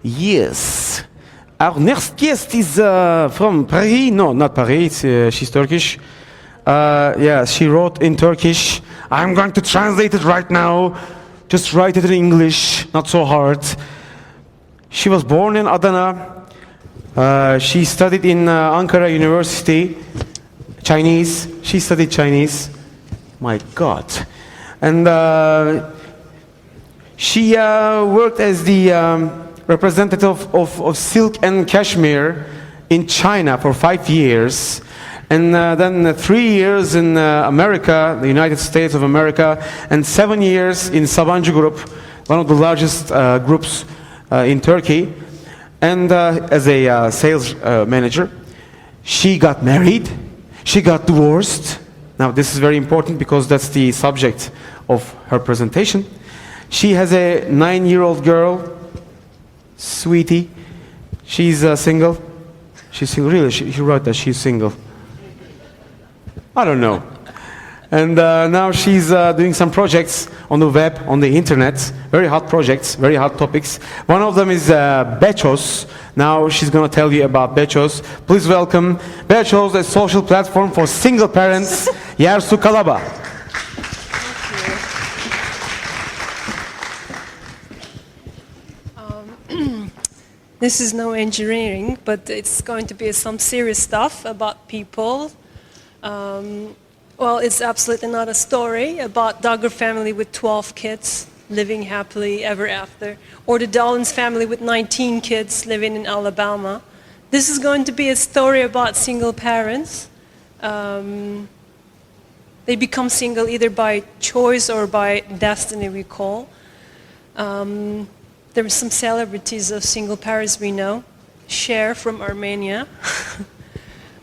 Yes. Our next guest is from Paris. No, not Paris. She's Turkish. Yeah, she wrote in Turkish. I'm going to translate it right now. Just write it in English, not so hard. She was born in Adana. She studied in Ankara University, Chinese. She studied Chinese. My God. And she worked as the representative of silk and cashmere in China for 5 years. And then 3 years in America, the United States of America, and 7 years in Sabancı Group, one of the largest groups in Turkey. And as a sales manager, she got married, she got divorced. Now this is very important because that's the subject of her presentation. She has a 9-year-old girl, sweetie. She's single. She's single, really, she wrote that she's single. I don't know. And now she's doing some projects on the web, on the internet. Very hot projects, very hot topics. One of them is BECHOS. Now she's going to tell you about BECHOS. Please welcome BECHOS, a social platform for single parents, Yersu Kalaba. This is no engineering, but it's going to be some serious stuff about people. Well, it's absolutely not a story about Duggar family with 12 kids living happily ever after, or the Dollins family with 19 kids living in Alabama. This is going to be a story about single parents. They become single either by choice or by destiny, we call. There are some celebrities of single parents we know. Cher from Armenia.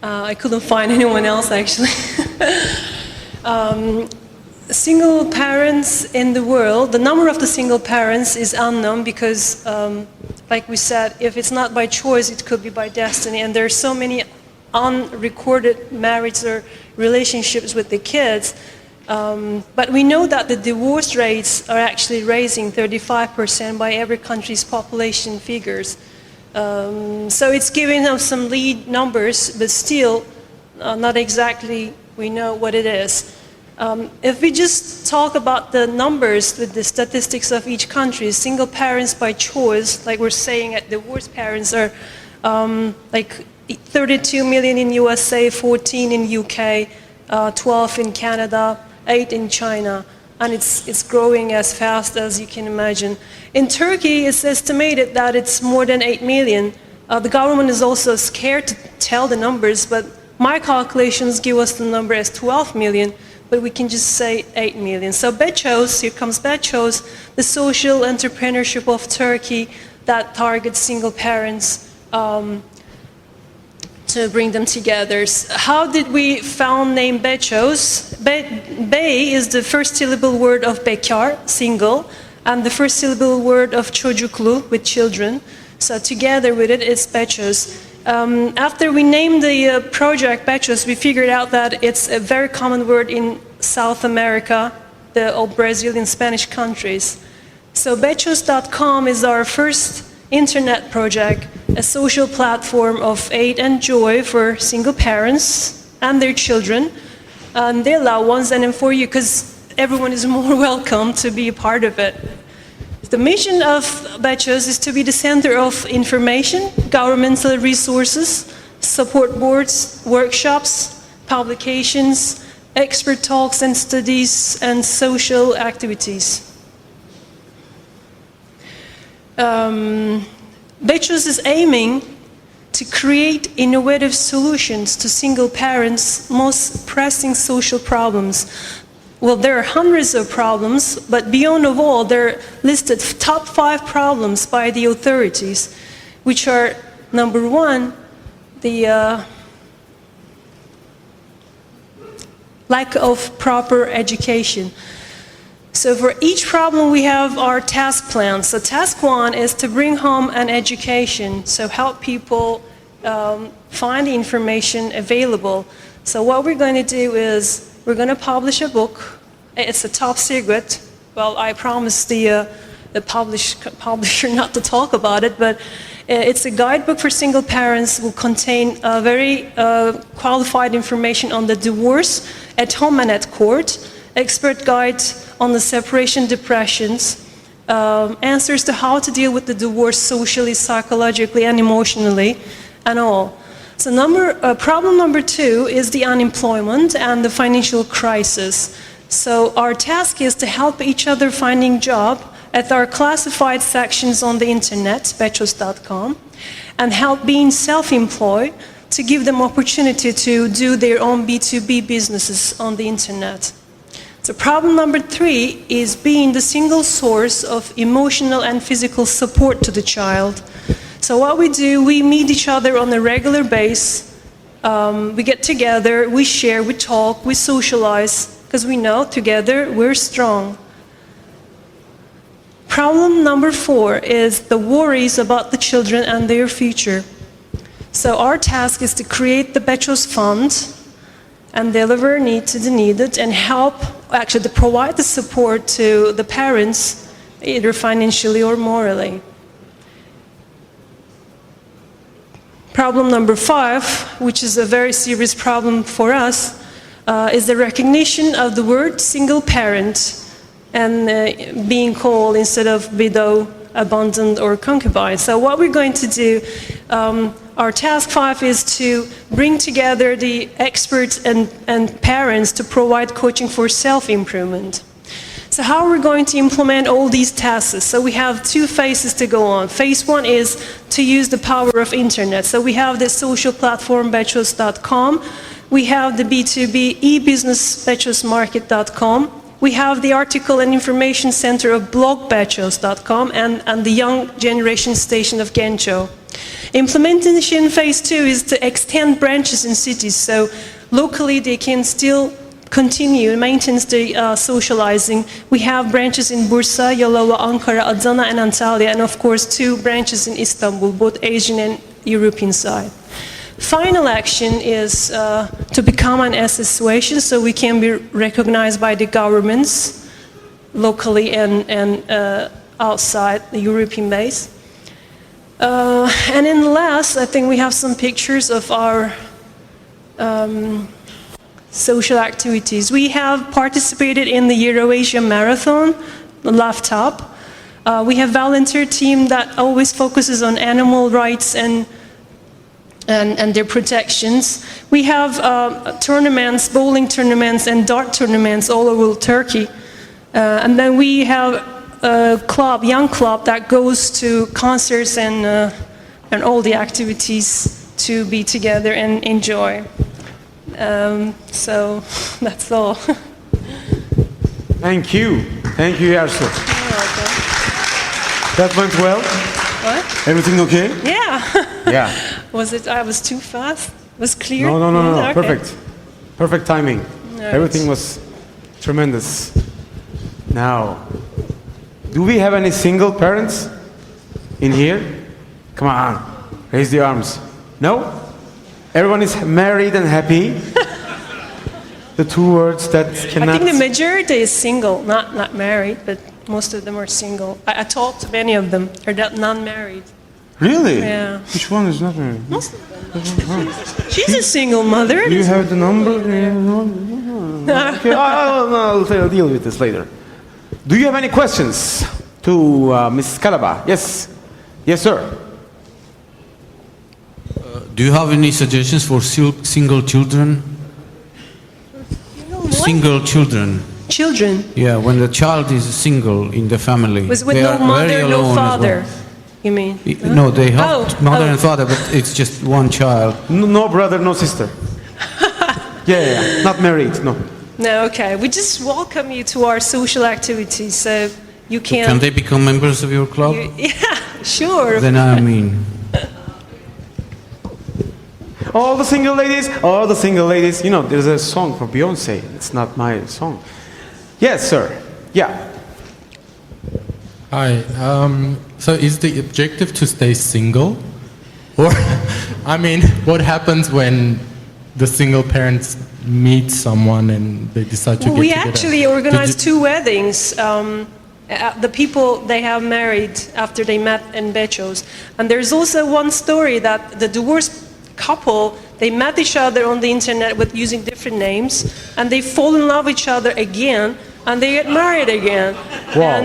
I couldn't find anyone else actually. Single parents in the world, the number of the single parents is unknown because, like we said, if it's not by choice, it could be by destiny. And there are so many unrecorded marriages or relationships with the kids. But we know that the divorce rates are actually raising 35% by every country's population figures. So it's giving us some lead numbers, but still not exactly we know what it is. If we just talk about the numbers with the statistics of each country, single parents by choice, like we're saying at divorced parents, are like 32 million in USA, 14 in UK, 12 in Canada, 8 in China, and it's growing as fast as you can imagine. In Turkey, it's estimated that it's more than 8 million. The government is also scared to tell the numbers, but my calculations give us the number as 12 million, but we can just say 8 million. So BECHOS, here comes BECHOS, the social entrepreneurship of Turkey that targets single parents to bring them together. How did we found name BECHOS? Be is the first syllable word of bekar, single, and the first syllable word of çocuklu, with children. So together with it, it's BECHOS. After we named the project BECHOS, we figured out that it's a very common word in South America, the old Brazilian Spanish countries. So BECHOS.com is our first internet project, a social platform of aid and joy for single parents and their children, and their loved ones, and for you, because everyone is more welcome to be a part of it. The mission of BECHOS is to be the center of information, governmental resources, support boards, workshops, publications, expert talks and studies, and social activities. BECHOS is aiming to create innovative solutions to single parents' most pressing social problems. Well, there are hundreds of problems, but beyond of all, there are listed top 5 problems by the authorities, which are, number 1, the lack of proper education. So for each problem we have our task plan. So task 1 is to bring home an education, so help people find the information available. So what we're going to do is we're going to publish a book. It's a top secret. Well, I promise the the publisher not to talk about it, but it's a guidebook for single parents. Will contain very qualified information on the divorce at home and at court, expert guide on the separation depressions, answers to how to deal with the divorce socially, psychologically, and emotionally, and all. So problem number 2 is the unemployment and the financial crisis. So our task is to help each other finding job at our classified sections on the internet, BECHOS.com, and help being self-employed to give them opportunity to do their own B2B businesses on the internet. So problem number 3 is being the single source of emotional and physical support to the child. So what we do, we meet each other on a regular basis. We get together, we share, we talk, we socialize, because we know together we're strong. Problem number 4 is the worries about the children and their future. So our task is to create the BECHOS fund and deliver need to the needed and help, actually to provide the support to the parents, either financially or morally. Problem number 5, which is a very serious problem for us, is the recognition of the word single parent and being called instead of widow, abandoned, or concubine. So what we're going to do, our task 5 is to bring together the experts and parents to provide coaching for self-improvement. So how are we going to implement all these tasks? So we have 2 phases to go on. Phase 1 is to use the power of internet. So we have the social platform BECHOS.com. We have the B2B e-business BECHOSmarket.com. We have the article and information center of blog BECHOS.com and the young generation station of Gencho. Implementation phase 2 is to extend branches in cities. So locally they can still continue, maintain the socializing. We have branches in Bursa, Yalova, Ankara, Adana, and Antalya, and of course 2 branches in Istanbul, both Asian and European side. Final action is to become an association so we can be recognized by the governments locally and outside the European base. And in the last, I think we have some pictures of our social activities. We have participated in the Eurasia Marathon, the left top. We have volunteer team that always focuses on animal rights and their protections. We have tournaments, bowling tournaments and dart tournaments all over Turkey. And then we have a club, young club, that goes to concerts and all the activities to be together and enjoy. So that's all. Thank you. Thank you, Yersu. That went well? What? Everything okay? Yeah. Yeah. I was too fast? Was clear? No. Okay. Perfect. Perfect timing. Right. Everything was tremendous. Now, do we have any single parents in here? Come on, raise the arms. No? Everyone is married and happy. The 2 words that cannot... I think the majority is single, not married, but most of them are single. I talked to many of them. They're non-married. Really? Yeah. Which one is not married? Most of them. She's a single mother. Do you have the number? Okay, I'll deal with this later. Do you have any questions to Mrs. Kalaba? Yes. Yes, sir. Do you have any suggestions for single children? Single children. Children? Yeah, when the child is single in the family. With they no are mother, very no alone as father, well. you mean? No, they have mother and father, but it's just one child. No brother, no sister. Yeah, not married, no. No, okay. We just welcome you to our social activities, so you can... Can they become members of your club? Yeah, sure. Then I mean... All the single ladies, you know, there's a song for Beyonce. It's not my song. Yes, sir. Yeah. Hi. So is the objective to stay single? Or, I mean, what happens when the single parents meet someone and they decide to get We together? actually organized 2 weddings. the people they have married after they met in BECHOS. And there's also one story that the divorced couple, they met each other on the internet with using different names, and they fall in love with each other again, and they get married again. Wow.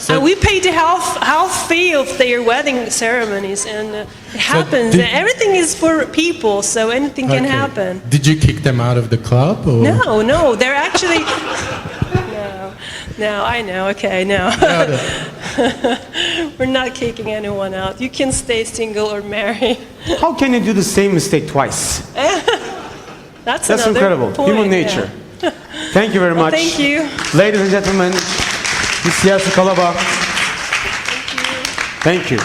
And we paid the half fee of their wedding ceremonies, and it happens. did- Everything is for people, so anything can Okay. happen. Did you kick them out of the club? Or? No, they're actually. No, I know. Okay, no. We're not kicking anyone out. You can stay single or marry. How can you do the same mistake twice? That's That's another incredible. point, Human yeah. nature. Thank you very much. Thank you. Ladies and gentlemen, this is Yersu Kalaba. Thank you.